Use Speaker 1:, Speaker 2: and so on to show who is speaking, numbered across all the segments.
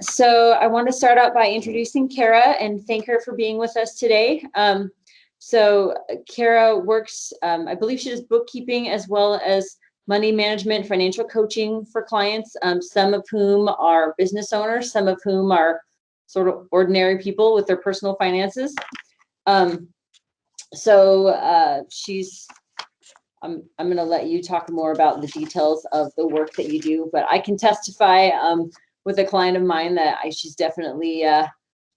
Speaker 1: So I want to start out by introducing Kara and thank her for being with us today. So Kara works, I believe she does bookkeeping as well as money management, financial coaching for clients, some of whom are business owners, some of whom are sort of ordinary people with their personal finances. I'm going to let you talk more about the details of the work that you do, but I can testify with a client of mine that she's definitely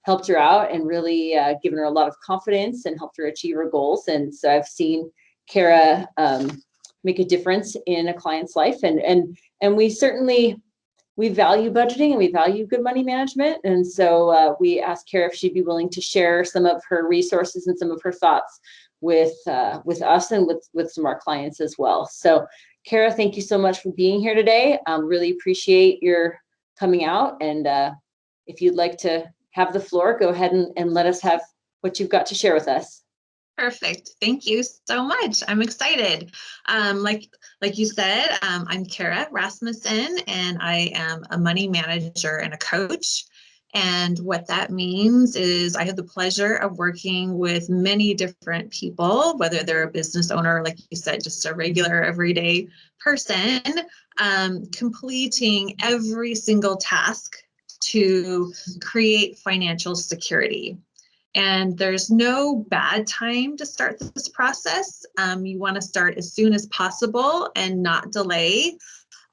Speaker 1: helped her out and really given her a lot of confidence and helped her achieve her goals. And so I've seen Kara make a difference in a client's life, and we value budgeting and we value good money management. And so we asked Kara if she'd be willing to share some of her resources and some of her thoughts with us and with some of our clients as well. So Kara, thank you so much for being here today. Really appreciate your coming out. And if you'd like to have the floor, go ahead and let us have what you've got to share with us.
Speaker 2: Perfect. Thank you so much. I'm excited. Like you said, I'm Kara Rasmussen, and I am a money manager and a coach. And what that means is I have the pleasure of working with many different people, whether they're a business owner, like you said, just a regular everyday person, completing every single task to create financial security. And there's no bad time to start this process. You want to start as soon as possible and not delay.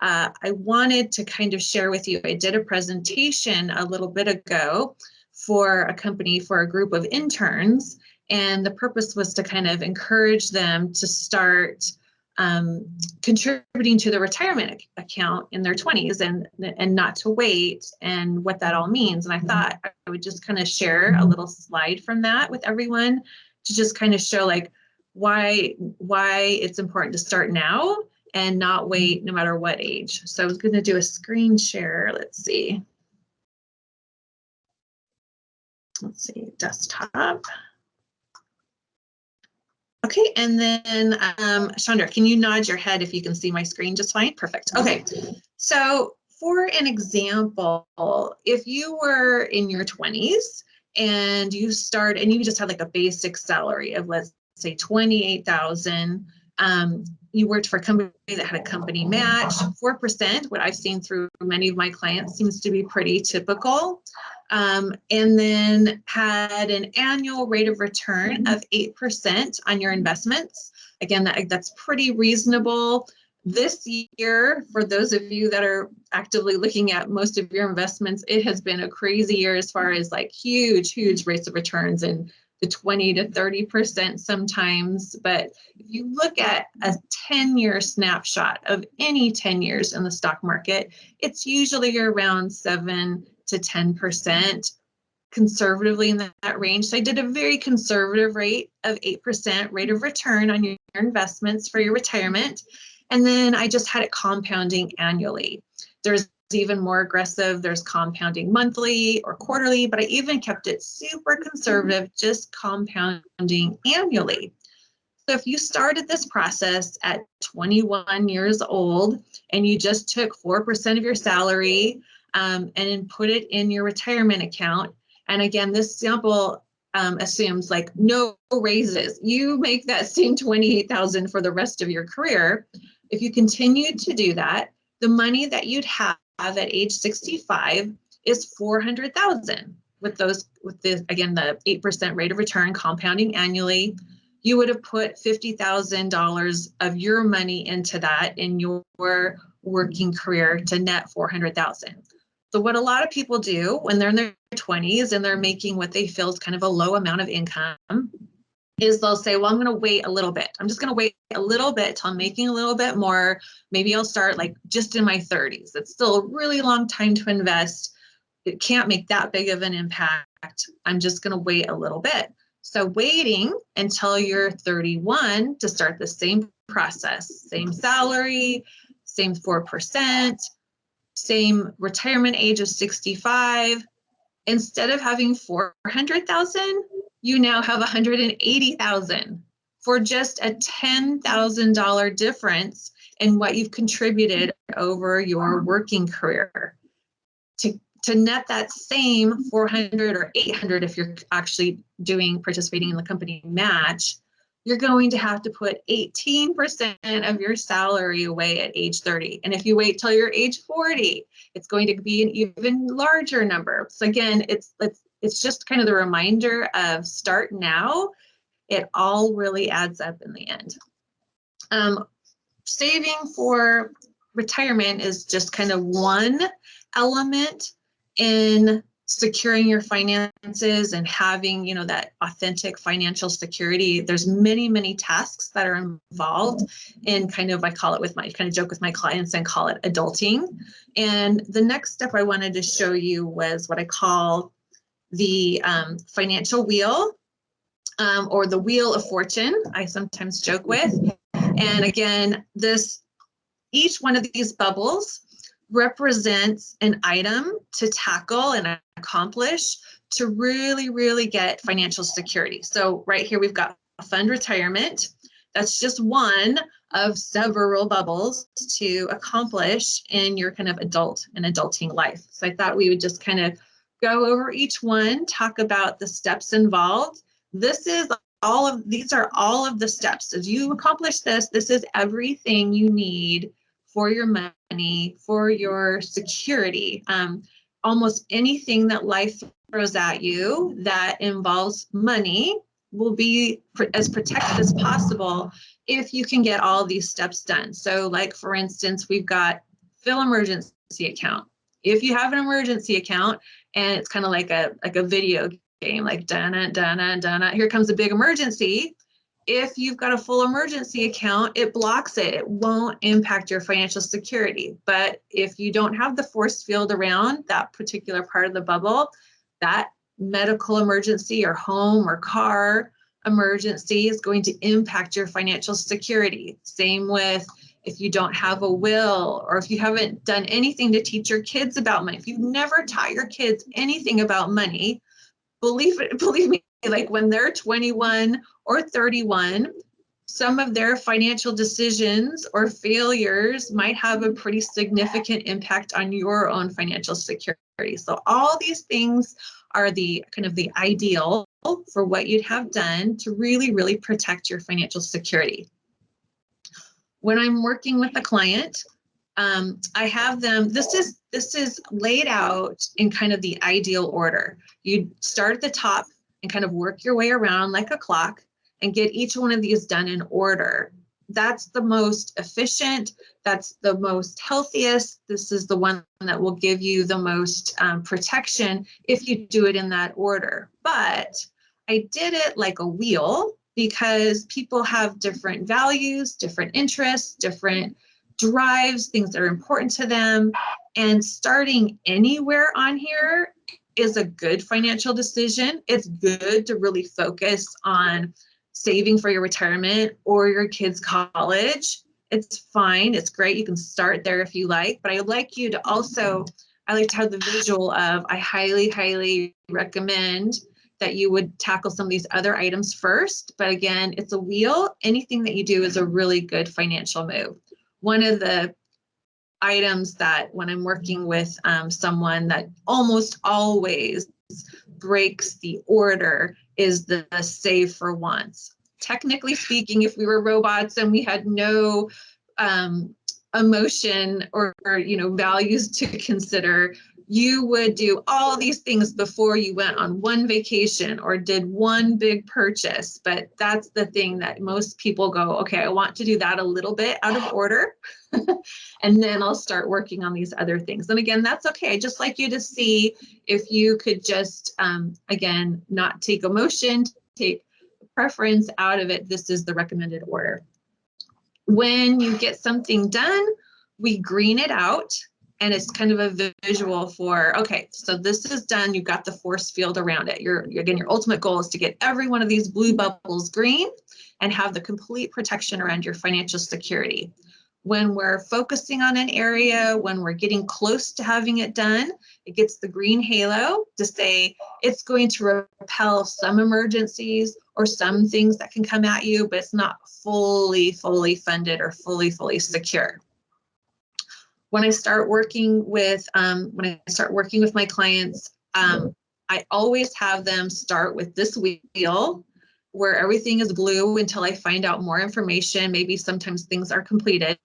Speaker 2: I wanted to kind of share with you, I did a presentation a little bit ago for a company, for a group of interns, and the purpose was to kind of encourage them to start contributing to the retirement account in their 20s and not to wait, and what that all means. And I thought I would just kind of share a little slide from that with everyone to just kind of show like why it's important to start now and not wait no matter what age. So I was going to do a screen share. Let's see, desktop. Okay, and then Chandra, can you nod your head if you can see my screen just fine? Perfect. Okay, so for an example, if you were in your 20s and you just had like a basic salary of, let's say, $28,000, you worked for a company that had a company match, 4%, what I've seen through many of my clients seems to be pretty typical. And then had an annual rate of return of 8% on your investments. Again, that's pretty reasonable. This year, for those of you that are actively looking at most of your investments, it has been a crazy year as far as like huge rates of returns and the 20 to 30% sometimes. But if you look at a 10-year snapshot of any 10 years in the stock market, it's usually around 7 to 10% conservatively in that range. So I did a very conservative rate of 8% rate of return on your investments for your retirement. And then I just had it compounding annually. There's even more aggressive, there's compounding monthly or quarterly, but I even kept it super conservative, just compounding annually. So if you started this process at 21 years old and you just took 4% of your salary and then put it in your retirement account, and again, this sample assumes like no raises, you make that same $28,000 for the rest of your career. If you continue to do that, the money that you'd have at age 65 is $400,000 with the 8% rate of return compounding annually. You would have put $50,000 of your money into that in your working career to net $400,000. So what a lot of people do when they're in their 20s and they're making what they feel is kind of a low amount of income is they'll say, well, I'm going to wait a little bit. I'm just going to wait a little bit till I'm making a little bit more. Maybe I'll start like just in my 30s. It's still a really long time to invest. It can't make that big of an impact. I'm just going to wait a little bit. So waiting until you're 31 to start the same process, same salary, same 4%, same retirement age of 65. Instead of having 400,000, you now have 180,000 for just a $10,000 difference in what you've contributed over your working career. to net that same 400 or 800, if you're actually participating in the company match, you're going to have to put 18% of your salary away at age 30. And if you wait till you're age 40, it's going to be an even larger number. So again, it's just kind of the reminder of start now. It all really adds up in the end. Saving for retirement is just kind of one element in securing your finances and having, that authentic financial security. There's many, many tasks that are involved in kind of, I call it kind of joke with my clients and call it adulting. And the next step I wanted to show you was what I call the financial wheel, or the wheel of fortune, I sometimes joke with. And again, each one of these bubbles represents an item to tackle and accomplish to really, really get financial security. So right here, we've got a fund retirement. That's just one of several bubbles to accomplish in your kind of adulting life. So I thought we would just kind of go over each one, talk about the steps involved. These are all of the steps. As you accomplish this is everything you need for your money, for your security. Almost anything that life throws at you that involves money will be as protected as possible if you can get all these steps done. So like, for instance, we've got fill emergency account. If you have an emergency account and it's kind of like a video game, like dana, dana, dana, here comes a big emergency. If you've got a full emergency account, it blocks it. It won't impact your financial security. But if you don't have the force field around that particular part of the bubble, that medical emergency or home or car emergency is going to impact your financial security. Same with if you don't have a will, or if you haven't done anything to teach your kids about money. If you've never taught your kids anything about money, believe me, like when they're 21 or 31, some of their financial decisions or failures might have a pretty significant impact on your own financial security. So all these things are the kind of the ideal for what you'd have done to really, really protect your financial security. When I'm working with a client, I have them, this is laid out in kind of the ideal order. You start at the top and kind of work your way around like a clock and get each one of these done in order. That's the most efficient, that's the most healthiest. This is the one that will give you the most protection if you do it in that order. But I did it like a wheel because people have different values, different interests, different drives, things that are important to them. And starting anywhere on here is a good financial decision. It's good to really focus on saving for your retirement or your kids' college. It's fine. It's great. You can start there if you like. But I would like you to also, I like to have the visual of, I highly, highly recommend that you would tackle some of these other items first. But again, it's a wheel. Anything that you do is a really good financial move. One of the items that when I'm working with someone that almost always breaks the order is the save for wants. Technically speaking, if we were robots and we had no emotion or values to consider, you would do all these things before you went on one vacation or did one big purchase. But that's the thing that most people go, okay, I want to do that a little bit out of order. And then I'll start working on these other things. And again, that's okay. I'd just like you to see if you could just, again, not take emotion, take preference out of it. This is the recommended order. When you get something done, we green it out. And it's kind of a visual for, okay, so this is done. You've got the force field around it. Again, your ultimate goal is to get every one of these blue bubbles green and have the complete protection around your financial security. When we're focusing on an area, when we're getting close to having it done, it gets the green halo to say it's going to repel some emergencies or some things that can come at you, but it's not fully funded or fully secure. when I start working with my clients, I always have them start with this wheel where everything is blue until I find out more information. Maybe sometimes things are completed,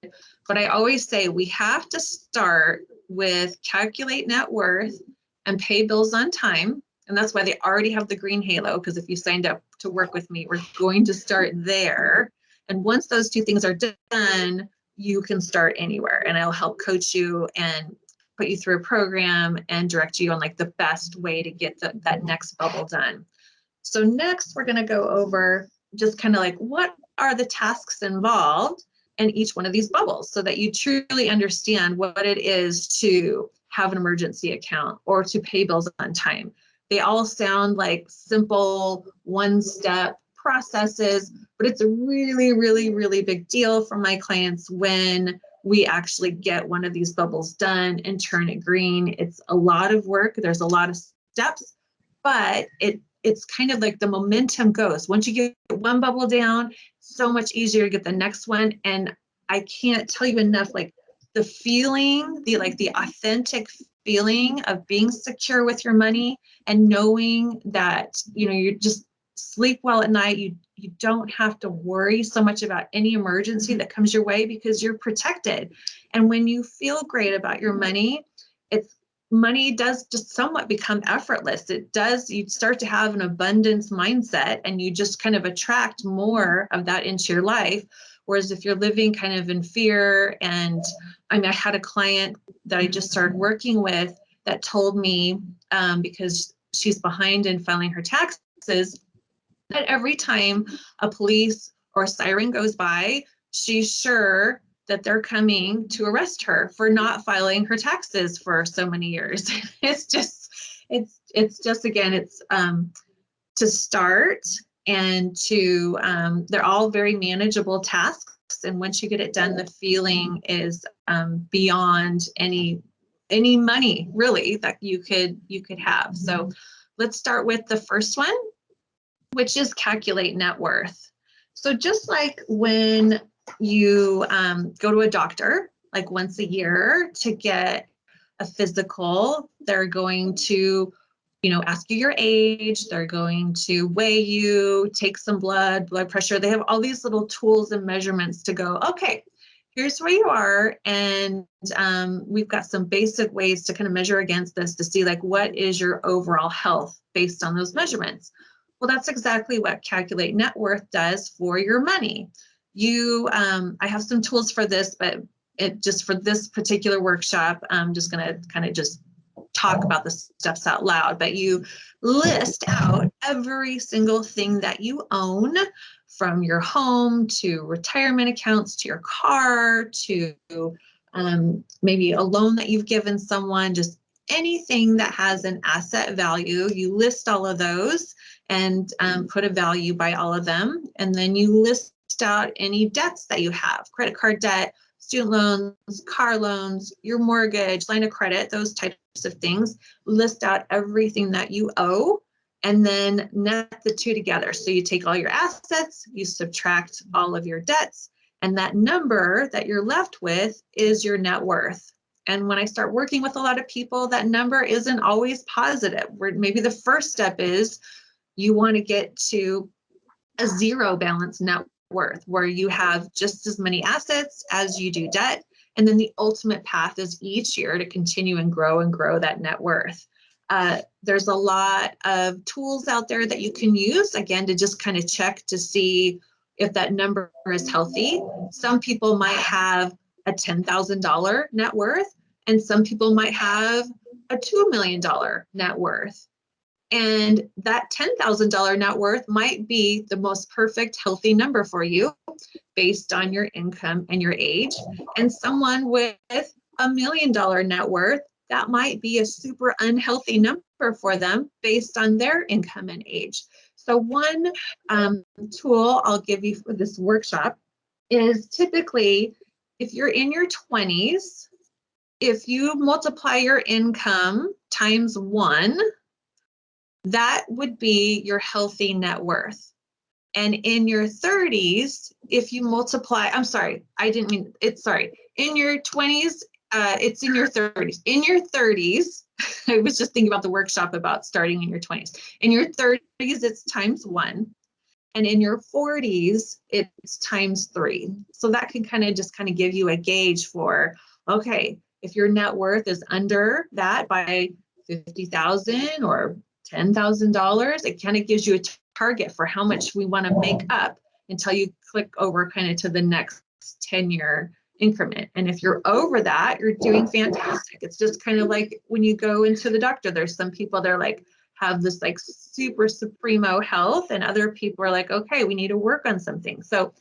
Speaker 2: but I always say we have to start with calculate net worth and pay bills on time. And that's why they already have the green halo, because if you signed up to work with me, we're going to start there. And once those two things are done, you can start anywhere, and I'll help coach you and put you through a program and direct you on like the best way to get that next bubble done. So next we're going to go over just kind of like what are the tasks involved in each one of these bubbles so that you truly understand what it is to have an emergency account or to pay bills on time. They all sound like simple one-step processes, but it's a really, really, really big deal for my clients when we actually get one of these bubbles done and turn it green. It's a lot of work. There's a lot of steps, but it's kind of like the momentum goes. Once you get one bubble down, so much easier to get the next one. And I can't tell you enough, like the feeling, the authentic feeling of being secure with your money and knowing that, you just sleep well at night. You don't have to worry so much about any emergency that comes your way because you're protected. And when you feel great about your money, money does just somewhat become effortless. You start to have an abundance mindset and you just kind of attract more of that into your life. Whereas if you're living kind of in fear, and I had a client that I just started working with that told me, because she's behind in filing her taxes, that every time a police or a siren goes by, she's sure that they're coming to arrest her for not filing her taxes for so many years. It's just again, to start and to, they're all very manageable tasks. And once you get it done, the feeling is beyond any money really that you could have. So let's start with the first one, which is calculate net worth. So just like when you go to a doctor, like once a year to get a physical, they're going to, ask you your age, they're going to weigh you, take some blood pressure. They have all these little tools and measurements to go, okay, here's where you are. And we've got some basic ways to kind of measure against this to see like, what is your overall health based on those measurements? Well, that's exactly what Calculate Net Worth does for your money. I have some tools for this, but just for this particular workshop, I'm just going to kind of just talk about the steps out loud, but you list out every single thing that you own, from your home to retirement accounts to your car to maybe a loan that you've given someone, just anything that has an asset value. You list all of those and put a value by all of them. And then you list out any debts that you have, credit card debt, student loans, car loans, your mortgage, line of credit, those types of things. List out everything that you owe and then net the two together. So you take all your assets, you subtract all of your debts, and that number that you're left with is your net worth. And when I start working with a lot of people, that number isn't always positive. Where maybe the first step is you want to get to a zero balance net worth, where you have just as many assets as you do debt. And then the ultimate path is each year to continue and grow that net worth. There's a lot of tools out there that you can use, again, to just kind of check to see if that number is healthy. Some people might have a $10,000 net worth, and some people might have a $2 million net worth. And that $10,000 net worth might be the most perfect healthy number for you based on your income and your age. And someone with $1 million net worth, that might be a super unhealthy number for them based on their income and age. So one tool I'll give you for this workshop is typically if you're in your 20s, if you multiply your income times 1, that would be your healthy net worth. And in your 30s, if you multiply, in your 20s, It's in your 30s. In your 30s, I was just thinking about the workshop about starting in your 20s. In your 30s, it's times 1. And in your 40s, it's times 3. So that can kind of give you a gauge for, okay, if your net worth is under that by $50,000 or $10,000, it kind of gives you a target for how much we want to make up until you click over kind of to the next 10-year increment. And if you're over that, you're doing fantastic. It's just kind of like when you go into the doctor, there's some people they're like have this like super supremo health, and other people are like, okay, we need to work on something. So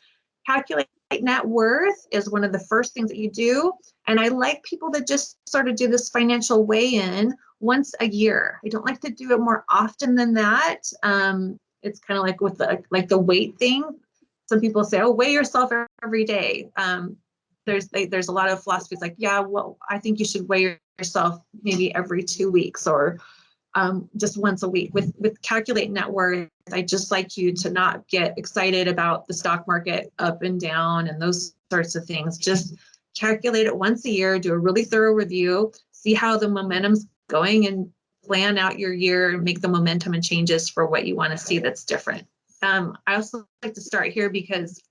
Speaker 2: calculate net worth is one of the first things that you do. And I like people that just sort of do this financial weigh-in once a year. I don't like to do it more often than that. It's kind of like with the weight thing. Some people say, oh, weigh yourself every day. There's a lot of philosophies like, yeah, well, I think you should weigh yourself maybe every 2 weeks or just once a week. With calculate net worth, I just like you to not get excited about the stock market up and down and those sorts of things. Just calculate it once a year, do a really thorough review, see how the momentum's going, and plan out your year and make the momentum and changes for what you want to see that's different. I also like to start here because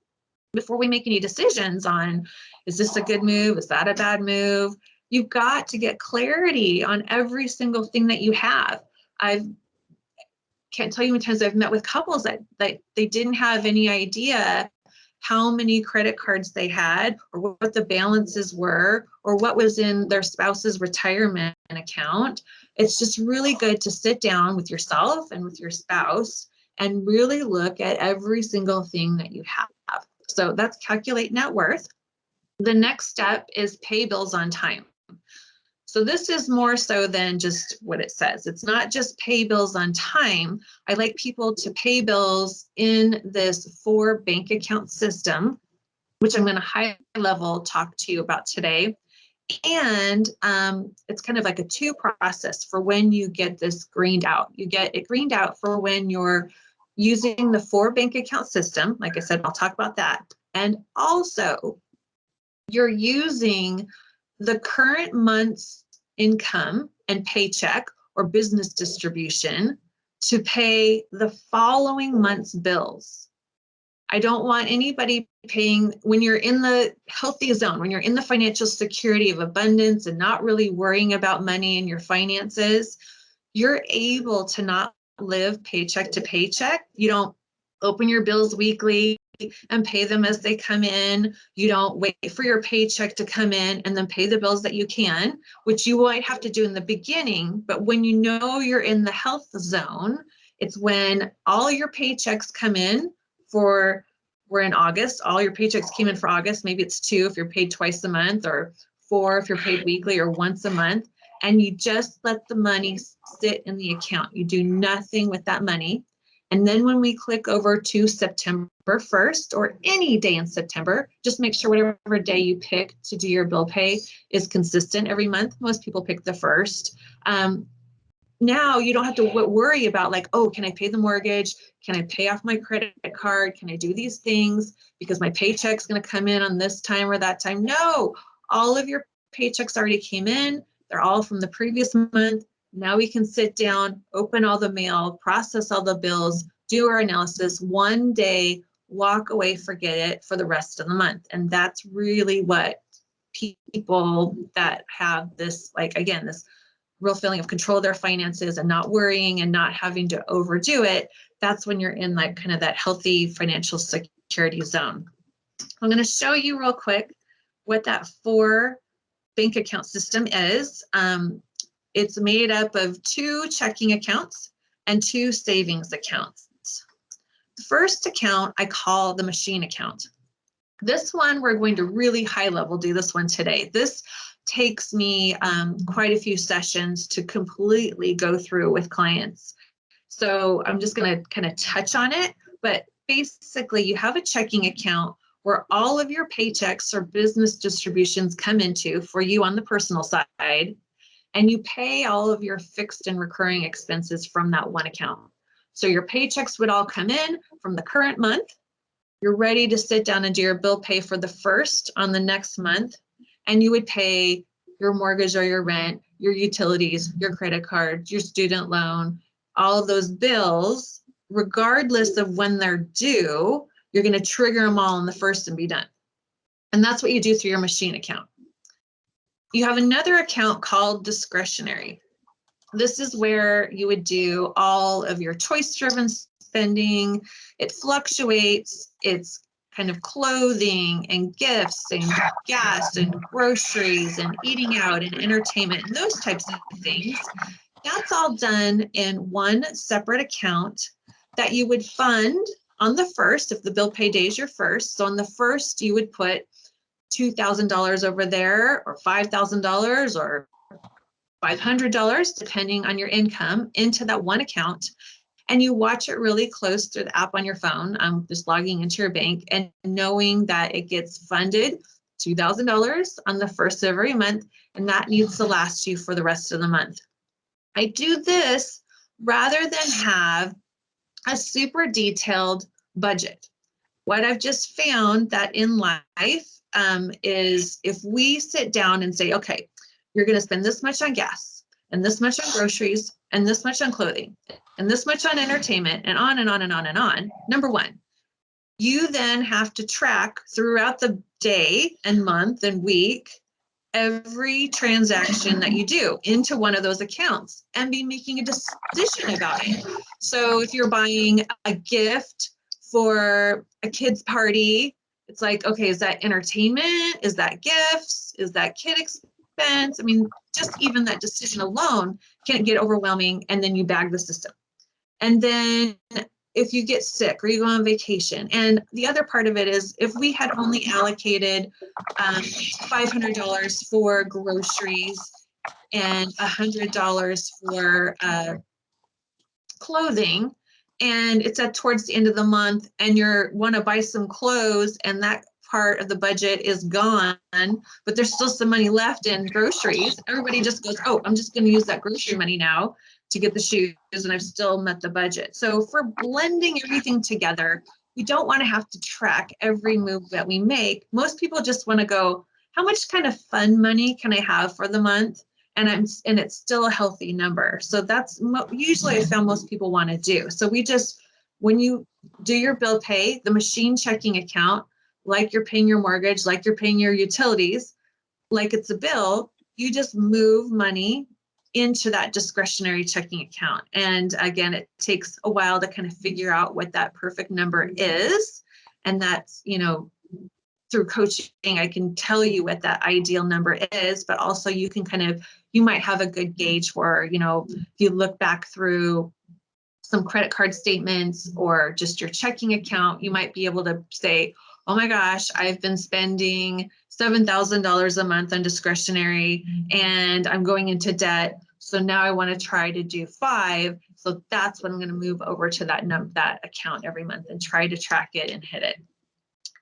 Speaker 2: before we make any decisions on, is this a good move? Is that a bad move? You've got to get clarity on every single thing that you have. I can't tell you how many times I've met with couples that they didn't have any idea how many credit cards they had or what the balances were or what was in their spouse's retirement account. It's just really good to sit down with yourself and with your spouse and really look at every single thing that you have. So that's calculate net worth. The next step is pay bills on time. So this is more so than just what it says. It's not just pay bills on time. I like people to pay bills in this 4 bank account system, which I'm going to high level talk to you about today. And it's kind of like a 2 process for when you get this greened out. You get it greened out for when you're using the 4 bank account system. Like I said, I'll talk about that. And also you're using the current month's income and paycheck or business distribution to pay the following month's bills. I don't want anybody paying, when you're in the healthy zone, when you're in the financial security of abundance and not really worrying about money and your finances, you're able to not live paycheck to paycheck. You don't open your bills weekly and pay them as they come in. You don't wait for your paycheck to come in and then pay the bills that you can, which you might have to do in the beginning. But when you know you're in the health zone, it's when all your paychecks come in we're in August, all your paychecks came in for August. Maybe it's 2 if you're paid twice a month, or 4 if you're paid weekly or once a month. And you just let the money sit in the account. You do nothing with that money. And then when we click over to September 1st or any day in September, just make sure whatever day you pick to do your bill pay is consistent every month. Most people pick the 1st. Now you don't have to worry about like, oh, can I pay the mortgage? Can I pay off my credit card? Can I do these things because my paycheck's going to come in on this time or that time? No, all of your paychecks already came in. They're all from the previous month. Now we can sit down, open all the mail, process all the bills, do our analysis one day, walk away, forget it for the rest of the month. And that's really what people that have this, like, again, this real feeling of control of their finances and not worrying and not having to overdo it, that's when you're in like kind of that healthy financial security zone. I'm going to show you real quick what that 4 bank account system is. It's made up of 2 checking accounts and 2 savings accounts. The first account I call the machine account. This one, we're going to really high level do this one today. This takes me quite a few sessions to completely go through with clients. So I'm just going to kind of touch on it, but basically you have a checking account where all of your paychecks or business distributions come into for you on the personal side, and you pay all of your fixed and recurring expenses from that one account. So your paychecks would all come in from the current month. You're ready to sit down and do your bill pay for the 1st on the next month, and you would pay your mortgage or your rent, your utilities, your credit card, your student loan, all of those bills, regardless of when they're due, you're going to trigger them all on the first and be done. And that's what you do through your machine account. You have another account called discretionary. This is where you would do all of your choice-driven spending. It fluctuates. It's kind of clothing and gifts and gas and groceries and eating out and entertainment and those types of things. That's all done in one separate account that you would fund on the first, if the bill pay day is your first. So on the first, you would put $2,000 over there, or $5,000, or $500, depending on your income, into that one account. And you watch it really close through the app on your phone. Just logging into your bank and knowing that it gets funded $2,000 on the first of every month, and that needs to last you for the rest of the month. I do this rather than have a super detailed budget. What I've just found that in life is if we sit down and say, okay, you're going to spend this much on gas and this much on groceries and this much on clothing and this much on entertainment and on and on and on and on. Number one, you then have to track throughout the day and month and week every transaction that you do into one of those accounts and be making a decision about it. So if you're buying a gift for a kid's party, it's like, okay, is that entertainment? Is that gifts? Is that kid expense? I mean, just even that decision alone can get overwhelming, and then you bag the system. And then if you get sick or you go on vacation, and the other part of it is if we had only allocated $500 for groceries and $100 for clothing, and it's at towards the end of the month and you want to buy some clothes and that part of the budget is gone, but there's still some money left in groceries, everybody just goes, oh, I'm just going to use that grocery money now to get the shoes, and I've still met the budget. So for blending everything together, we don't want to have to track every move that we make. Most people just want to go, how much kind of fun money can I have for the month? And it's still a healthy number. So that's usually I found most people want to do. So we just, when you do your bill pay, the machine checking account, like you're paying your mortgage, like you're paying your utilities, like it's a bill, you just move money into that discretionary checking account. And again, it takes a while to kind of figure out what that perfect number is. And that's, through coaching, I can tell you what that ideal number is, but also you can you might have a good gauge for, if you look back through some credit card statements or just your checking account, you might be able to say, oh my gosh, I've been spending $7,000 a month on discretionary and I'm going into debt. So now I want to try to do 5. So that's when I'm going to move over to that account every month and try to track it and hit it.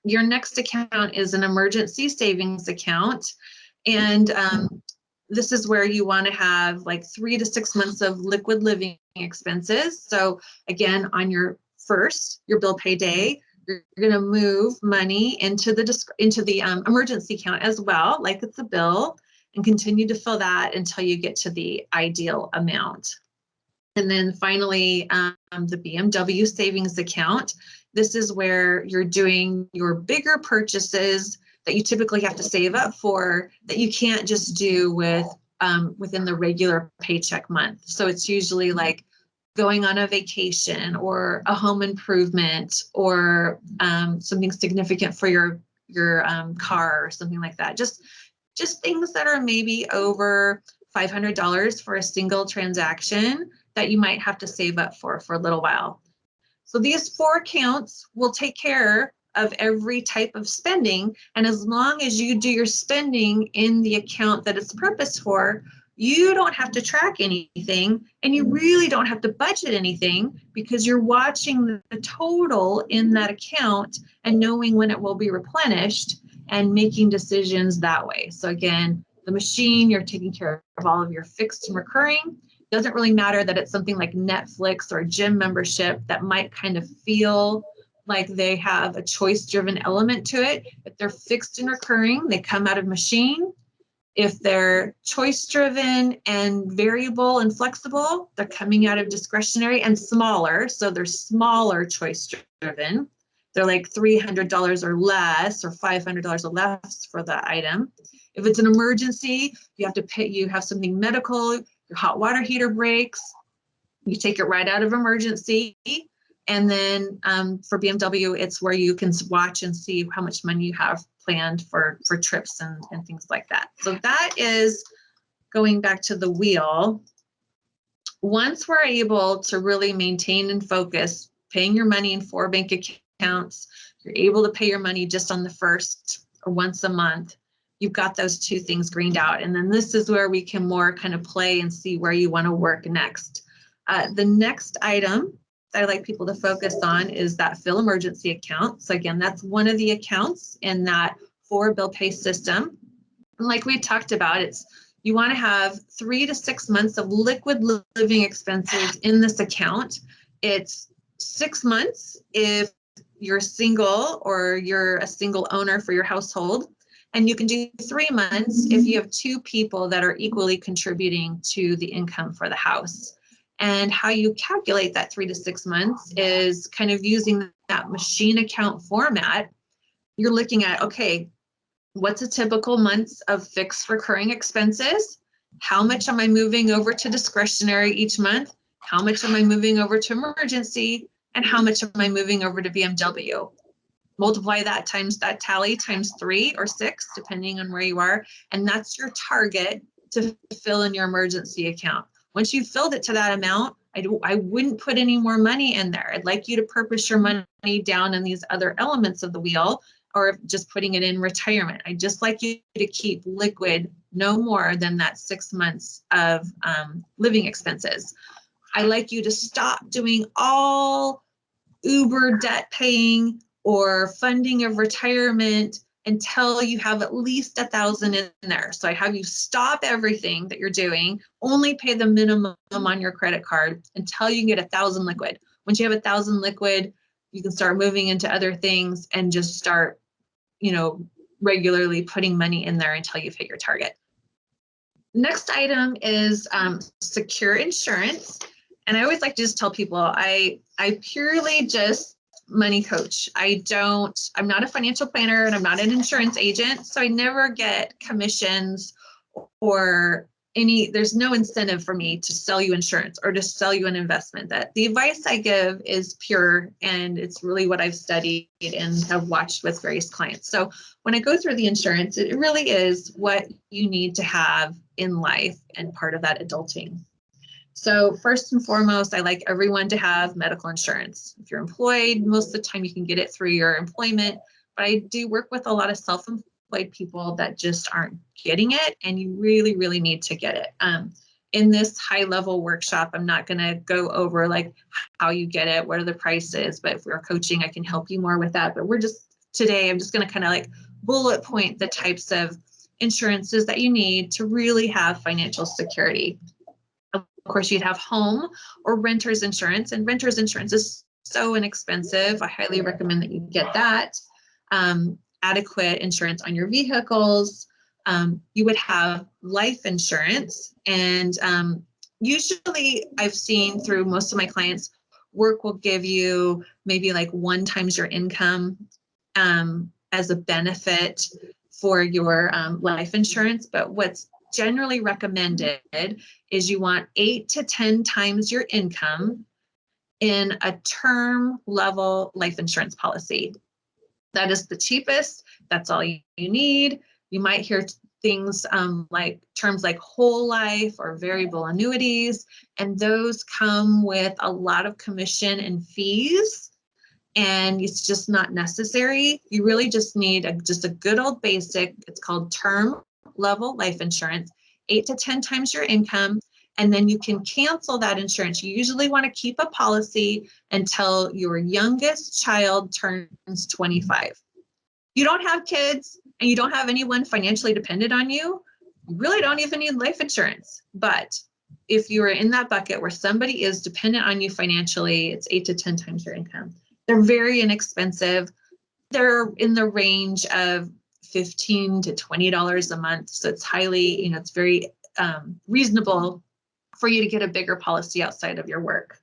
Speaker 2: Your next account is an emergency savings account. And this is where you want to have like 3 to 6 months of liquid living expenses. So again, on your bill pay day, you're going to move money into the emergency account as well, like it's a bill, and continue to fill that until you get to the ideal amount. And then finally, the BMW savings account. This is where you're doing your bigger purchases that you typically have to save up for that you can't just do within the regular paycheck month. So it's usually like going on a vacation or a home improvement or something significant for your car or something like that. Just things that are maybe over $500 for a single transaction that you might have to save up for a little while. So these 4 accounts will take care of every type of spending. And as long as you do your spending in the account that it's purposed for, you don't have to track anything and you really don't have to budget anything because you're watching the total in that account and knowing when it will be replenished and making decisions that way. So again, the machine, you're taking care of all of your fixed and recurring. Doesn't really matter that it's something like Netflix or a gym membership that might kind of feel like they have a choice-driven element to it. If they're fixed and recurring, they come out of machine, If they're choice driven and variable and flexible, they're coming out of discretionary and smaller. So they're smaller choice driven. They're like $300 or less or $500 or less for the item. If it's an emergency, you have to pay, you have something medical, your hot water heater breaks, you take it right out of emergency. And then for BMW, it's where you can watch and see how much money you have planned for trips and things like that. So that is going back to the wheel. Once we're able to really maintain and focus, paying your money in 4 bank accounts, you're able to pay your money just on the first or once a month, you've got those 2 things greened out. And then this is where we can more kind of play and see where you want to work next. The next item that I like people to focus on is that fill emergency account. So again, that's one of the accounts in that 4 bill pay system. And like we talked about, it's you want to have 3 to 6 months of liquid living expenses in this account. It's 6 months if you're single or you're a single owner for your household. And you can do 3 months if you have 2 people that are equally contributing to the income for the house. And how you calculate that 3 to 6 months is kind of using that machine account format. You're looking at, okay, what's a typical month of fixed recurring expenses? How much am I moving over to discretionary each month? How much am I moving over to emergency? And how much am I moving over to BMW? Multiply that times that tally times 3 or 6, depending on where you are. And that's your target to fill in your emergency account. Once you've filled it to that amount, I wouldn't put any more money in there. I'd like you to purpose your money down in these other elements of the wheel, or just putting it in retirement. I just like you to keep liquid no more than that 6 months of living expenses. I like you to stop doing all Uber debt paying or funding of retirement until you have at least 1,000 in there. So I have you stop everything that you're doing, only pay the minimum on your credit card until you can get 1,000 liquid. Once you have 1,000 liquid, you can start moving into other things and just start, regularly putting money in there until you've hit your target. Next item is secure insurance. And I always like to just tell people, I purely just money coach. I'm not a financial planner and I'm not an insurance agent. So I never get commissions or there's no incentive for me to sell you insurance or to sell you an investment. That the advice I give is pure, and it's really what I've studied and have watched with various clients. So when I go through the insurance, it really is what you need to have in life and part of that adulting. So first and foremost, I like everyone to have medical insurance. If you're employed, most of the time you can get it through your employment, but I do work with a lot of self-employed people that just aren't getting it, and you really, really need to get it. In this high-level workshop, I'm not going to go over like how you get it, what are the prices, but if we're coaching, I can help you more with that. But today, I'm just going to kind of like bullet point the types of insurances that you need to really have financial security. Of course, you'd have home or renter's insurance, and renter's insurance is so inexpensive. I highly recommend that you get that. Adequate insurance on your vehicles. You would have life insurance, and usually I've seen through most of my clients, work will give you maybe like 1 times your income as a benefit for your life insurance. But what's generally recommended is you want 8 to 10 times your income in a term level life insurance policy. That is the cheapest. That's all you need. You might hear things like terms like whole life or variable annuities, and those come with a lot of commission and fees, and it's just not necessary. You really just need just a good old basic. It's called term level life insurance, 8 to 10 times your income, and then you can cancel that insurance. You usually want to keep a policy until your youngest child turns 25. You don't have kids and you don't have anyone financially dependent on you, you really don't even need life insurance. But if you are in that bucket where somebody is dependent on you financially, it's 8 to 10 times your income. They're very inexpensive. They're in the range of $15 to $20 a month. So it's highly, it's very reasonable for you to get a bigger policy outside of your work.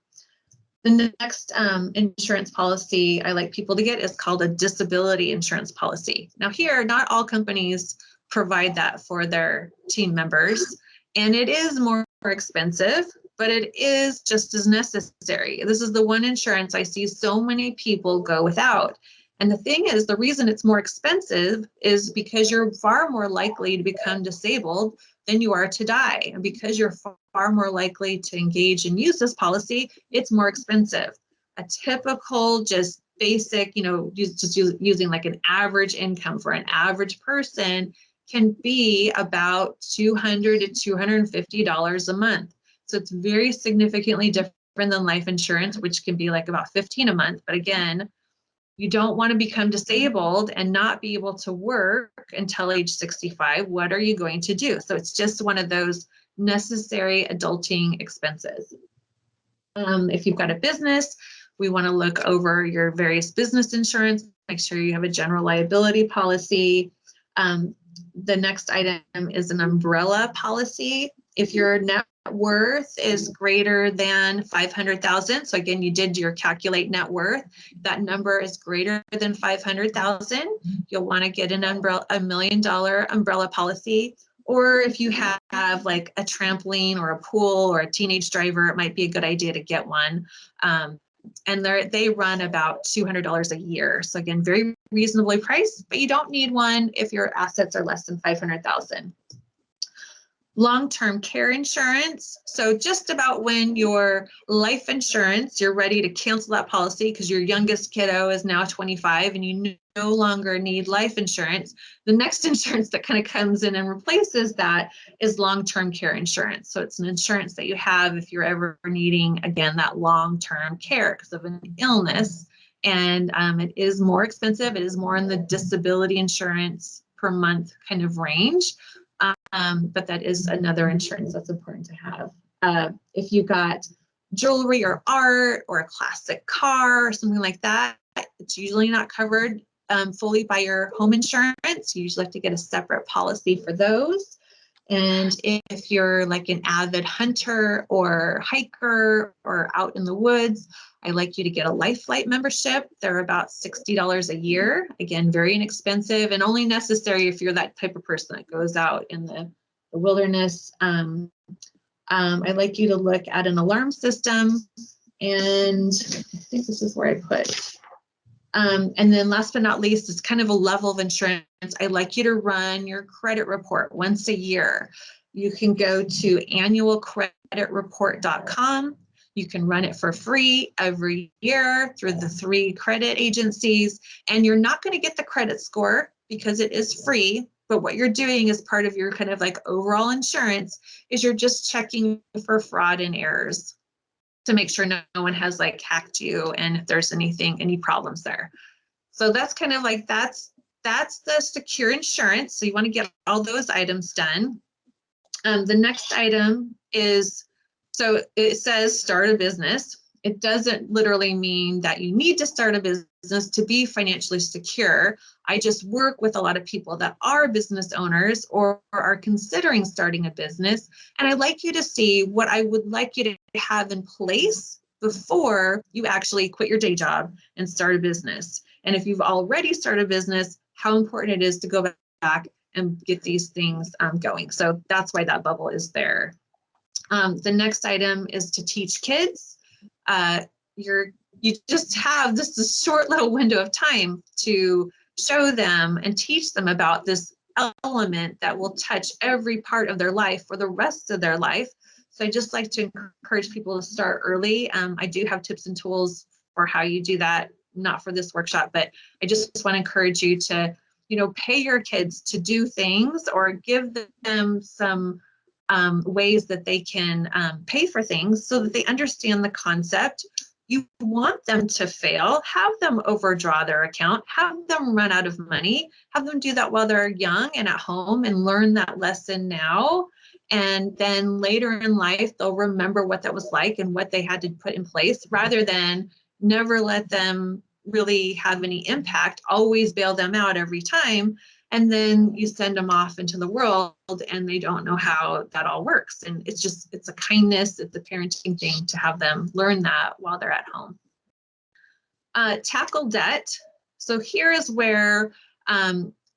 Speaker 2: The next insurance policy I like people to get is called a disability insurance policy. Now here, not all companies provide that for their team members, and it is more expensive, but it is just as necessary. This is the one insurance I see so many people go without. And the thing is, the reason it's more expensive is because you're far more likely to become disabled than you are to die. And because you're far more likely to engage and use this policy, it's more expensive. A typical, just basic, using like an average income for an average person can be about $200 to $250 a month. So it's very significantly different than life insurance, which can be like about $15 a month. But again, you don't want to become disabled and not be able to work until age 65. What are you going to do? So it's just one of those necessary adulting expenses. If you've got a business, we want to look over your various business insurance, make sure you have a general liability policy. The next item is an umbrella policy. If your net worth is greater than 500,000, so again, you did your calculate net worth, that number is greater than 500,000, you'll want to get an umbrella, $1 million umbrella policy. Or if you have like a trampoline or a pool or a teenage driver, it might be a good idea to get one. And they run about $200 a year. So again, very reasonably priced, but you don't need one if your assets are less than 500,000. Long-term care insurance. So just about when your life insurance, you're ready to cancel that policy because your youngest kiddo is now 25 and you no longer need life insurance, the next insurance that kind of comes in and replaces that is long-term care insurance. So it's an insurance that you have if you're ever needing, again, that long-term care because of an illness. And it is more expensive. It is more in the disability insurance per month kind of range. But that is another insurance that's important to have. If you got jewelry or art or a classic car or something like that, it's usually not covered fully by your home insurance. You usually have to get a separate policy for those. And if you're like an avid hunter or hiker or out in the woods, I like you to get a Life Flight membership. They're about $60 a year. Again, very inexpensive and only necessary if you're that type of person that goes out in the wilderness. I'd like you to look at an alarm system. And I think this is where I put. And then last but not least, it's kind of a level of insurance. I'd like you to run your credit report once a year. You can go to annualcreditreport.com. You can run it for free every year through the 3 credit agencies, and you're not going to get the credit score because it is free. But what you're doing as part of your kind of like overall insurance is you're just checking for fraud and errors to make sure no one has like hacked you and if there's any problems there. So that's kind of like, that's the secure insurance. So you want to get all those items done. The next item is, so it says start a business. It doesn't literally mean that you need to start a business to be financially secure. I just work with a lot of people that are business owners or are considering starting a business. And I'd like you to see what I would like you to have in place before you actually quit your day job and start a business. And if you've already started a business, how important it is to go back and get these things going. So that's why that bubble is there. The next item is to teach kids. You just have this short little window of time to show them and teach them about this element that will touch every part of their life for the rest of their life. So I just like to encourage people to start early. I do have tips and tools for how you do that, not for this workshop, but I just want to encourage you to, pay your kids to do things or give them some ways that they can pay for things so that they understand the concept. You want them to fail, have them overdraw their account, have them run out of money, have them do that while they're young and at home and learn that lesson now. And then later in life, they'll remember what that was like and what they had to put in place rather than never let them really have any impact, always bail them out every time. And then you send them off into the world and they don't know how that all works. And it's a kindness, it's a parenting thing to have them learn that while they're at home. Tackle debt. So here is where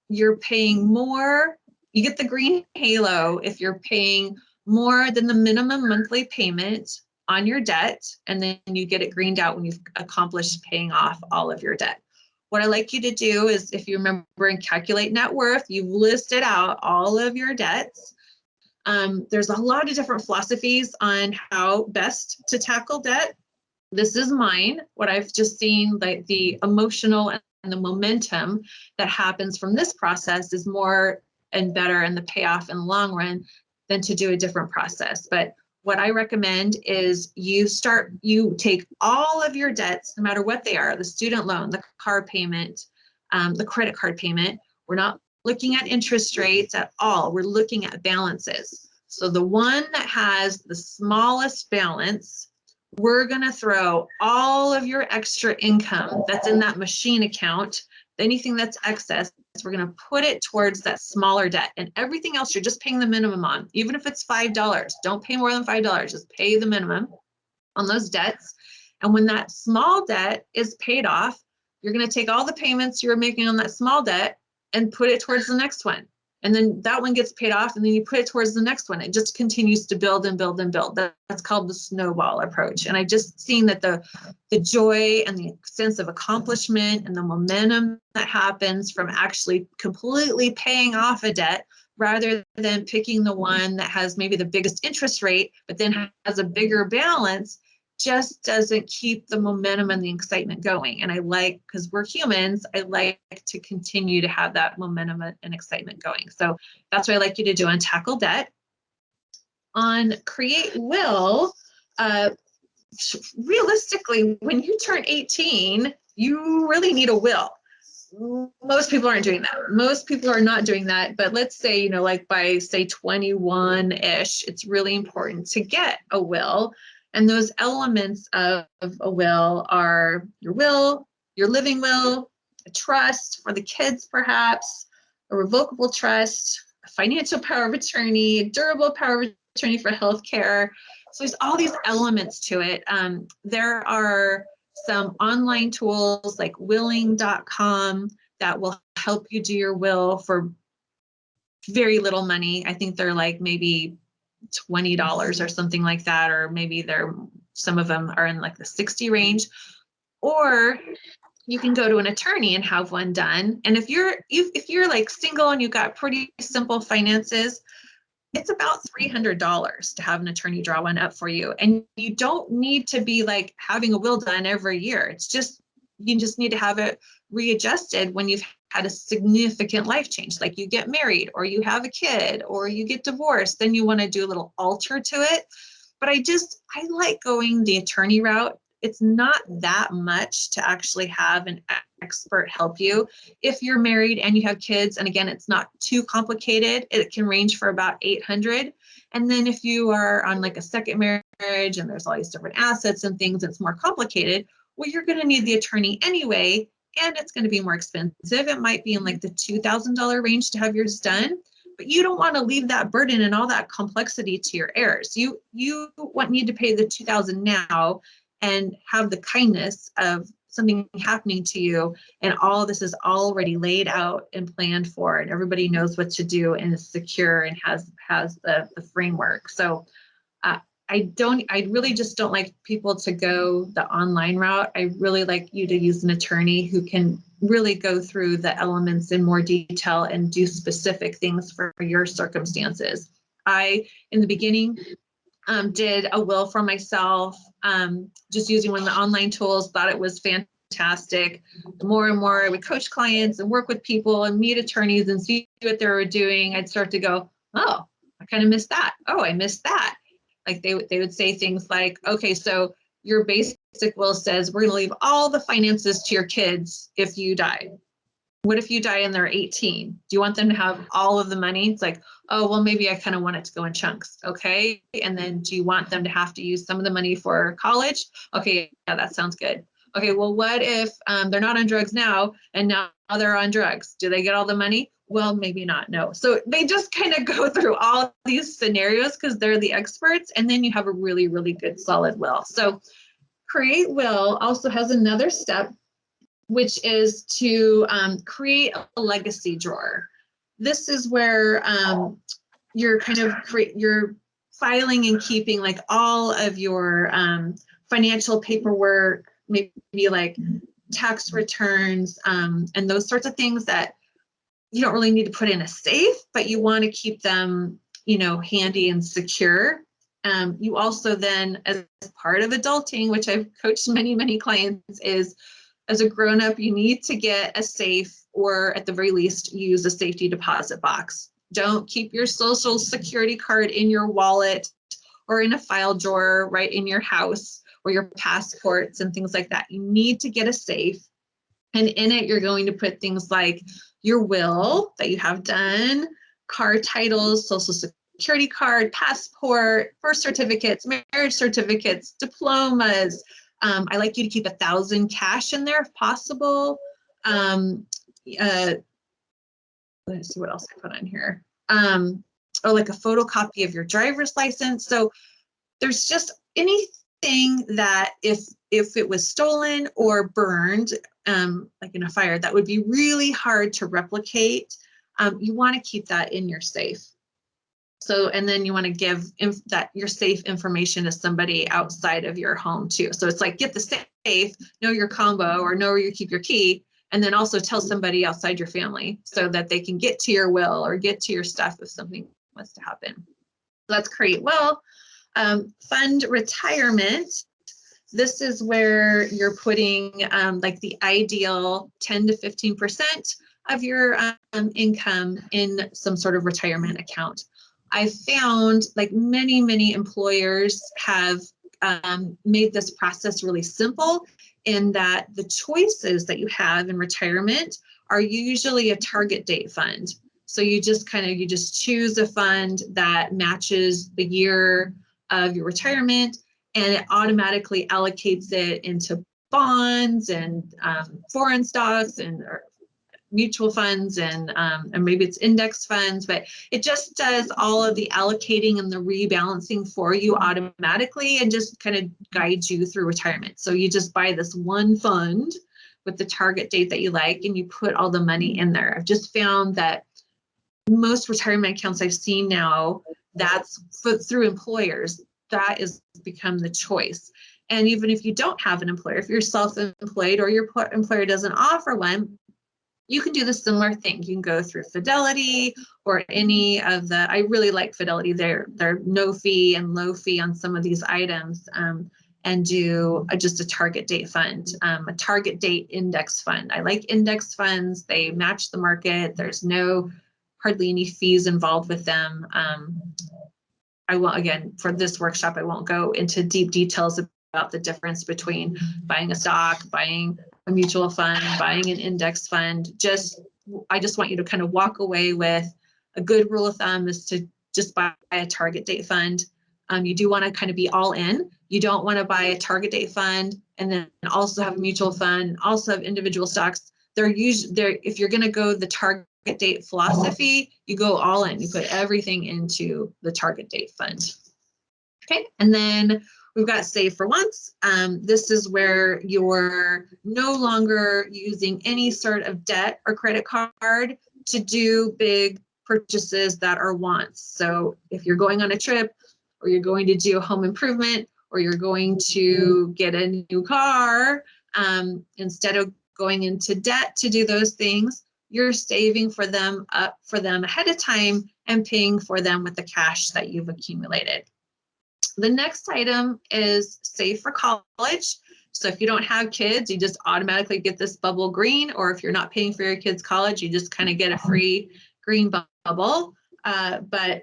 Speaker 2: you're paying more. You get the green halo if you're paying more than the minimum monthly payment on your debt, and then you get it greened out when you've accomplished paying off all of your debt. What I like you to do is, if you remember and calculate net worth, you've listed out all of your debts. There's a lot of different philosophies on how best to tackle debt. This is mine. What I've just seen, like the emotional and the momentum that happens from this process is more and better in the payoff in the long run than to do a different process. But what I recommend is you take all of your debts, no matter what they are, the student loan, the car payment, the credit card payment. We're not looking at interest rates at all. We're looking at balances. So the one that has the smallest balance, we're going to throw all of your extra income that's in that machine account, anything that's excess, we're going to put it towards that smaller debt, and everything else you're just paying the minimum on. Even if it's $5, don't pay more than $5, just pay the minimum on those debts. And when that small debt is paid off, you're going to take all the payments you were making on that small debt and put it towards the next one. And then that one gets paid off, and then you put it towards the next one. It just continues to build and build and build. That's called the snowball approach. And I just seen that the joy and the sense of accomplishment and the momentum that happens from actually completely paying off a debt, rather than picking the one that has maybe the biggest interest rate, but then has a bigger balance, just doesn't keep the momentum and the excitement going. And I like, because we're humans, I like to continue to have that momentum and excitement going. So that's what I like you to do on tackle debt. On create will, realistically, when you turn 18, you really need a will. Most people aren't doing that. Most people are not doing that. But let's say, like by say 21-ish, it's really important to get a will. And those elements of a will are your will, your living will, a trust for the kids perhaps, a revocable trust, a financial power of attorney, a durable power of attorney for healthcare. So there's all these elements to it. There are some online tools like willing.com that will help you do your will for very little money. I think they're like maybe $20 or something like that, or maybe some of them are in like the 60 range. Or you can go to an attorney and have one done. And if you're like single and you've got pretty simple finances, it's about $300 to have an attorney draw one up for you. And you don't need to be like having a will done every year. It's just, you just need to have it readjusted when you've had a significant life change, like you get married or you have a kid or you get divorced, then you want to do a little alter to it. But I like going the attorney route. It's not that much to actually have an expert help you. If you're married and you have kids, and again, it's not too complicated, it can range for about $800. And then if you are on like a second marriage and there's all these different assets and things, it's more complicated, well, you're going to need the attorney anyway, and it's going to be more expensive. It might be in like the $2,000 range to have yours done, but you don't want to leave that burden and all that complexity to your heirs. You need to pay the $2,000 now and have the kindness of something happening to you, and all of this is already laid out and planned for, and everybody knows what to do and is secure and has the framework. So I really just don't like people to go the online route. I really like you to use an attorney who can really go through the elements in more detail and do specific things for your circumstances. I, in the beginning, did a will for myself, just using one of the online tools, thought it was fantastic. The more and more I would coach clients and work with people and meet attorneys and see what they were doing, I'd start to go, oh, I kind of missed that. Oh, I missed that. Like they would say things like, okay, so your basic will says we're going to leave all the finances to your kids if you die. What if you die and they're 18? Do you want them to have all of the money? It's like, oh, well, maybe I kind of want it to go in chunks. Okay. And then do you want them to have to use some of the money for college? Okay. Yeah, that sounds good. Okay. Well, what if they're not on drugs now and now they're on drugs? Do they get all the money? Well, maybe not, no. So they just kind of go through all these scenarios because they're the experts, and then you have a really, really good solid will. So create will also has another step, which is to create a legacy drawer. This is where you're kind of you're filing and keeping like all of your financial paperwork, maybe like tax returns, and those sorts of things that you don't really need to put in a safe, but you want to keep them, you know, handy and secure. You also then, as part of adulting, which I've coached many, many clients, is as a grown-up, you need to get a safe, or at the very least, use a safety deposit box. Don't keep your social security card in your wallet or in a file drawer right in your house, or your passports and things like that. You need to get a safe. And in it, you're going to put things like your will that you have done, car titles, social security card, passport, birth certificates, marriage certificates, diplomas. I like you to keep 1,000 cash in there if possible. Let's see what else I put on here. Or like a photocopy of your driver's license. So there's just anything that if it was stolen or burned, like in a fire, that would be really hard to replicate. You want to keep that in your safe. So, and then you want to give that your safe information to somebody outside of your home too. So it's like, get the safe, know your combo, or know where you keep your key, and then also tell somebody outside your family so that they can get to your will or get to your stuff if something was to happen. So that's create will. Fund retirement. This is where you're putting like the ideal 10 to 15% of your income in some sort of retirement account. I found like many, many employers have made this process really simple, in that the choices that you have in retirement are usually a target date fund. So you just choose a fund that matches the year of your retirement, and it automatically allocates it into bonds and foreign stocks and mutual funds and maybe it's index funds, but it just does all of the allocating and the rebalancing for you automatically, and just kind of guides you through retirement. So you just buy this one fund with the target date that you like, and you put all the money in there. I've just found that most retirement accounts I've seen now, that's through employers, that is become the choice. And even if you don't have an employer, if you're self-employed or your employer doesn't offer one, you can do the similar thing. You can go through Fidelity or any of the, I really like Fidelity. They're no fee and low fee on some of these items, and do just a target date fund, a target date index fund. I like index funds. They match the market. There's hardly any fees involved with them. I won't, again, for this workshop, I won't go into deep details about the difference between buying a stock, buying a mutual fund, buying an index fund. I just want you to kind of walk away with a good rule of thumb is to just buy a target date fund. You do want to kind of be all in. You don't want to buy a target date fund and then also have a mutual fund, also have individual stocks. If you're going to go the target date philosophy, you go all in. You put everything into the target date fund. Okay, and then we've got save for once. This is where you're no longer using any sort of debt or credit card to do big purchases that are wants. So if you're going on a trip, or you're going to do a home improvement, or you're going to get a new car, instead of going into debt to do those things, you're saving for them ahead of time and paying for them with the cash that you've accumulated. The next item is save for college. So if you don't have kids, you just automatically get this bubble green, or if you're not paying for your kids' college, you just kind of get a free green bubble. But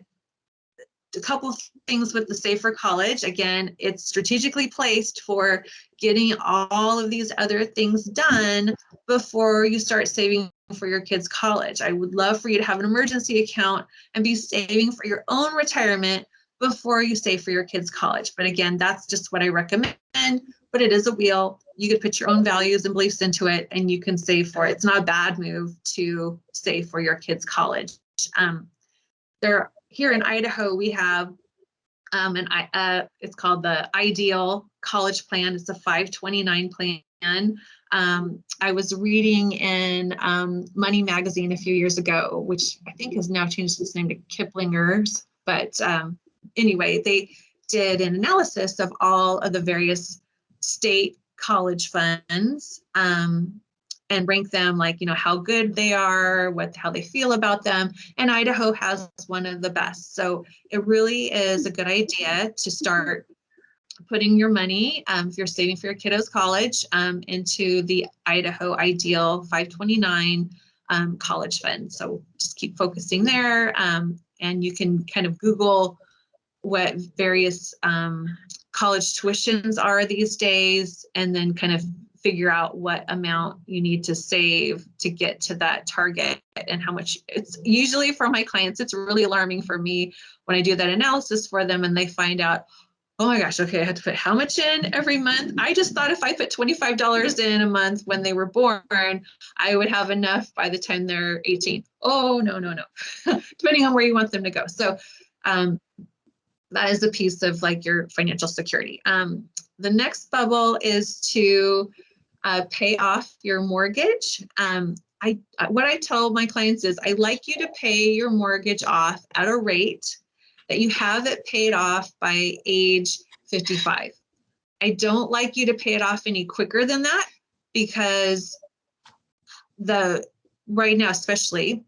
Speaker 2: a couple things with the Save for College. Again, it's strategically placed for getting all of these other things done before you start saving for your kids' college. I would love for you to have an emergency account and be saving for your own retirement before you save for your kids' college. But again, that's just what I recommend, but it is a wheel. you could put your own values and beliefs into it, and you can save for it. It's not a bad move to save for your kids' college. Here in Idaho, we have it's called the Ideal College Plan. It's a 529 plan. I was reading in Money Magazine a few years ago, which I think has now changed its name to Kiplinger's. But anyway, they did an analysis of all of the various state college funds and rank them, like, how good they are, how they feel about them. And Idaho has one of the best. So it really is a good idea to start putting your money, if you're saving for your kiddos' college, into the Idaho Ideal 529 college fund. So just keep focusing there. And you can kind of Google what various college tuitions are these days, and then kind of figure out what amount you need to save to get to that target and how much. It's usually, for my clients, it's really alarming for me when I do that analysis for them and they find out, oh my gosh, okay, I had to put how much in every month? I just thought if I put $25 in a month when they were born, I would have enough by the time they're 18. Oh, no. Depending on where you want them to go. So that is a piece of like your financial security. The next bubble is to pay off your mortgage. What I tell my clients is, I like you to pay your mortgage off at a rate that you have it paid off by age 55. I don't like you to pay it off any quicker than that, because right now, especially,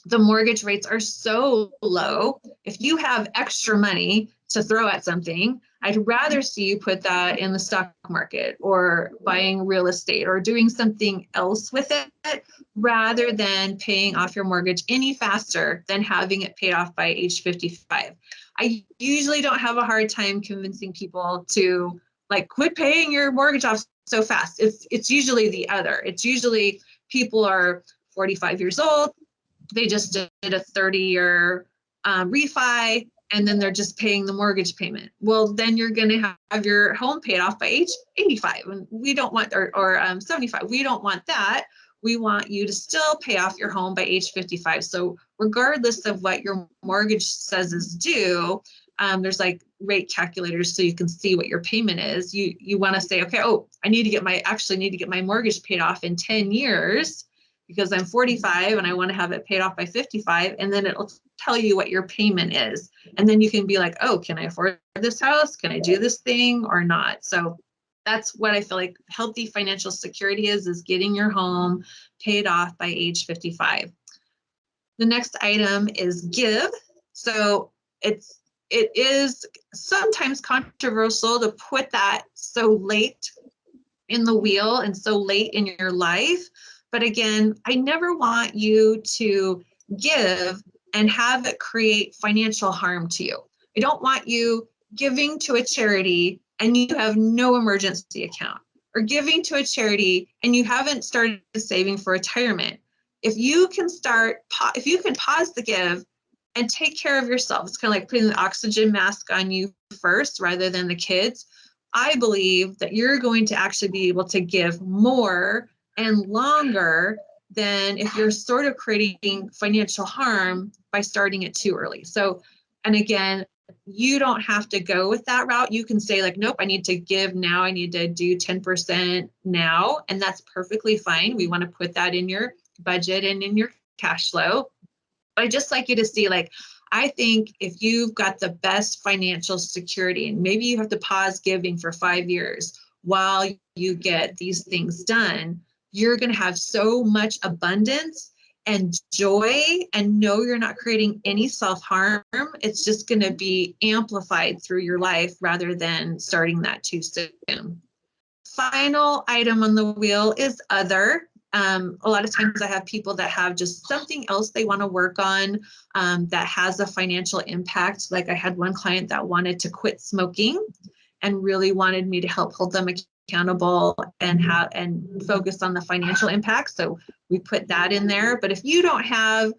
Speaker 2: the mortgage rates are so low. If you have extra money to throw at something, I'd rather see you put that in the stock market or buying real estate or doing something else with it, rather than paying off your mortgage any faster than having it paid off by age 55. I usually don't have a hard time convincing people to quit paying your mortgage off so fast. It's usually the other. It's usually people are 45 years old, they just did a 30-year refi, and then they're just paying the mortgage payment. Well, then you're going to have your home paid off by age 85, and we don't want, or 75. We don't want that. We want you to still pay off your home by age 55. So regardless of what your mortgage says is due, there's rate calculators so you can see what your payment is. You want to say, okay, I need to get my mortgage paid off in 10 years. Because I'm 45 and I want to have it paid off by 55, and then it'll tell you what your payment is. And then you can be like, oh, can I afford this house? Can I do this thing or not? So that's what I feel like healthy financial security is getting your home paid off by age 55. The next item is give. So it is sometimes controversial to put that so late in the wheel and so late in your life. But again, I never want you to give and have it create financial harm to you. I don't want you giving to a charity and you have no emergency account, or giving to a charity and you haven't started saving for retirement. If you can pause the give and take care of yourself, it's kind of like putting the oxygen mask on you first rather than the kids. I believe that you're going to actually be able to give more and longer than if you're sort of creating financial harm by starting it too early. So, and again, you don't have to go with that route. You can say nope, I need to give now. I need to do 10% now. And that's perfectly fine. We want to put that in your budget and in your cash flow. But I just like you to see, I think if you've got the best financial security, and maybe you have to pause giving for 5 years while you get these things done, you're going to have so much abundance and joy, and know you're not creating any self-harm. It's just going to be amplified through your life rather than starting that too soon. Final item on the wheel is other. A lot of times I have people that have just something else they want to work on that has a financial impact. Like I had one client that wanted to quit smoking and really wanted me to help hold them accountable and focus on the financial impact. So we put that in there. But if you don't have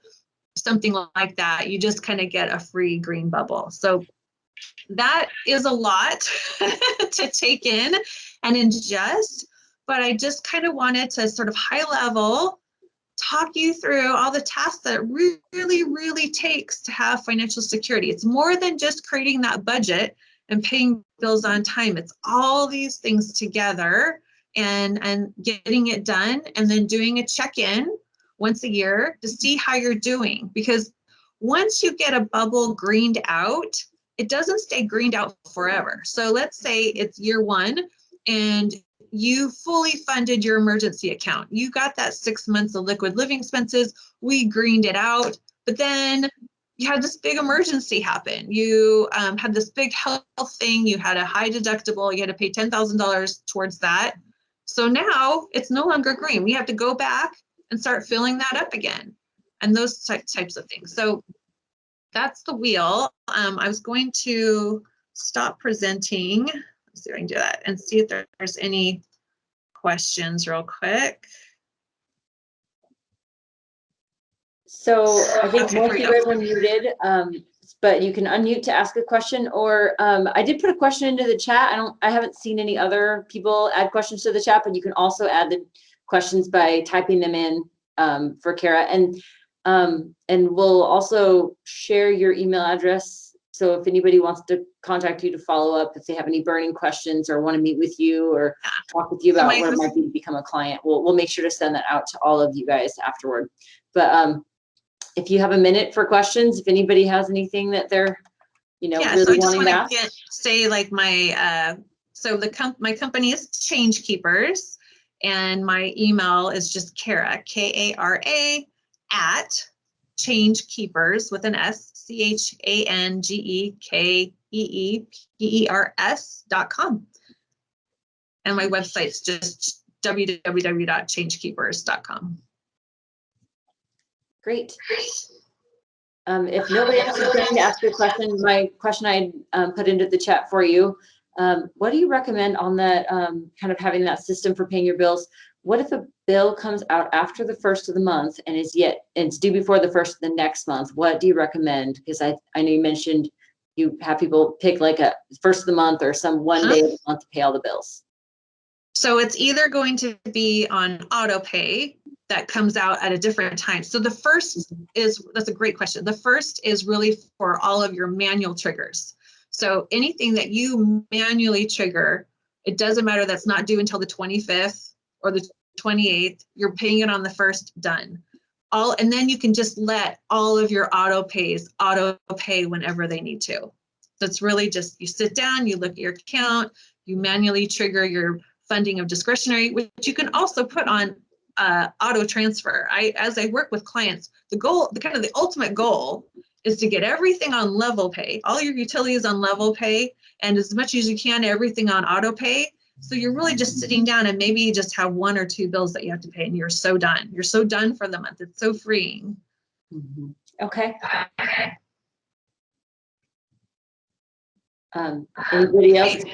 Speaker 2: something like that, you just kind of get a free green bubble. So that is a lot to take in and ingest. but I just kind of wanted to sort of high level talk you through all the tasks that it really takes to have financial security. It's more than just creating that budget and paying bills on time. It's all these things together and getting it done, and then doing a check-in once a year to see how you're doing. Because once you get a bubble greened out, it doesn't stay greened out forever. So let's say it's year one and you fully funded your emergency account. You got that 6 months of liquid living expenses. We greened it out, but then you had this big emergency happen. You had this big health thing. You had a high deductible. You had to pay $10,000 towards that. So now it's no longer green. We have to go back and start filling that up again, and those types of things. So that's the wheel. I was going to stop presenting. Let's see if I can do that and see if there's any questions real quick.
Speaker 1: So I think
Speaker 2: Okay,
Speaker 1: most of you guys are muted, but you can unmute to ask a question, or I did put a question into the chat. I haven't seen any other people add questions to the chat, but you can also add the questions by typing them in for Kara, and we'll also share your email address. So if anybody wants to contact you to follow up, if they have any burning questions or want to meet with you or talk with you about what it might be to become a client, we'll make sure to send that out to all of you guys afterward. But if you have a minute for questions, if anybody has anything that they're, really wanting to ask.
Speaker 2: Say like my, my company is Change Keepers, and my email is just Kara, Kara, at Change Keepers with an S, ChangeKeepers.com. And my website's just www.changekeepers.com.
Speaker 1: Great. If nobody else is going to ask a question, my question I put into the chat for you. What do you recommend on that kind of having that system for paying your bills? What if a bill comes out after the first of the month and it's due before the first of the next month? What do you recommend? Because I know you mentioned you have people pick like a first of the month or some one day of the month to pay all the bills.
Speaker 2: So it's either going to be on auto pay that comes out at a different time. So the first is, that's a great question. The first is really for all of your manual triggers. So anything that you manually trigger, it doesn't matter, that's not due until the 25th or the 28th, you're paying it on the first, done. And then you can just let all of your auto pays auto pay whenever they need to. So it's really just, you sit down, you look at your account, you manually trigger your funding of discretionary, which you can also put on auto transfer. As I work with clients, the ultimate goal is to get everything on level pay, all your utilities on level pay, and as much as you can, everything on auto pay. So you're really just sitting down and maybe you just have 1 or 2 bills that you have to pay and you're so done. You're so done for the month. It's so freeing.
Speaker 1: Mm-hmm. Okay. Anybody else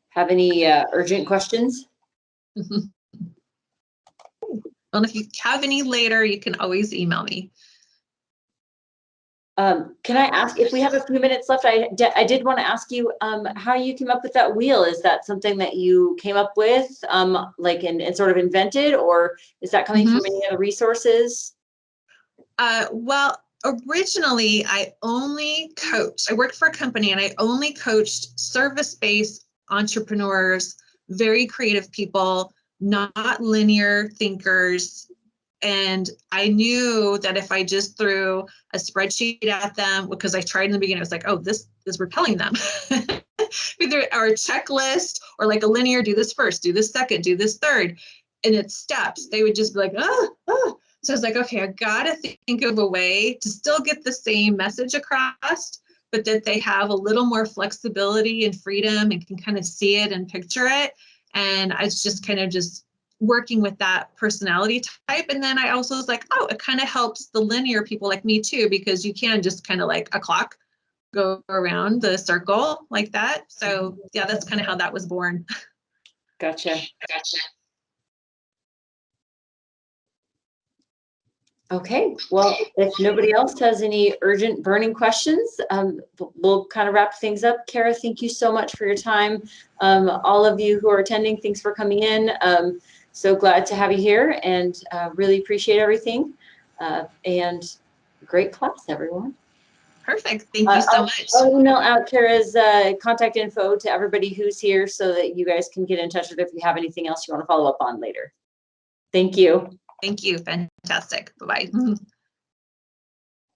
Speaker 1: have any urgent questions?
Speaker 2: Well, if you have any later, you can always email me.
Speaker 1: Can I ask, if we have a few minutes left, I did want to ask you how you came up with that wheel. Is that something that you came up with, like and sort of invented, or is that coming from any other resources?
Speaker 2: Well, originally I only coached. I worked for a company and I only coached service-based entrepreneurs, very creative people, not linear thinkers. And I knew that if I just threw a spreadsheet at them, because I tried in the beginning, I was like, oh, this is repelling them. Either or a checklist or like a linear, do this first, do this second, do this third. And it's steps. They would just be like, oh. So I was like, okay, I gotta think of a way to still get the same message across, but that they have a little more flexibility and freedom and can kind of see it and picture it. And I was just kind of just working with that personality type. And then I also was like, oh, it kind of helps the linear people like me too, because you can just kind of like a clock go around the circle like that. So yeah, that's kind of how that was born.
Speaker 1: Gotcha. Okay, well, if nobody else has any urgent burning questions, we'll kind of wrap things up. Kara, thank you so much for your time. All of you who are attending, thanks for coming in. So glad to have you here, and really appreciate everything. And great class, everyone.
Speaker 2: Perfect. Thank you so much.
Speaker 1: I'll email out Kara's contact info to everybody who's here so that you guys can get in touch with her if you have anything else you want to follow up on later. Thank you.
Speaker 2: Thank you. Fantastic. Bye-bye.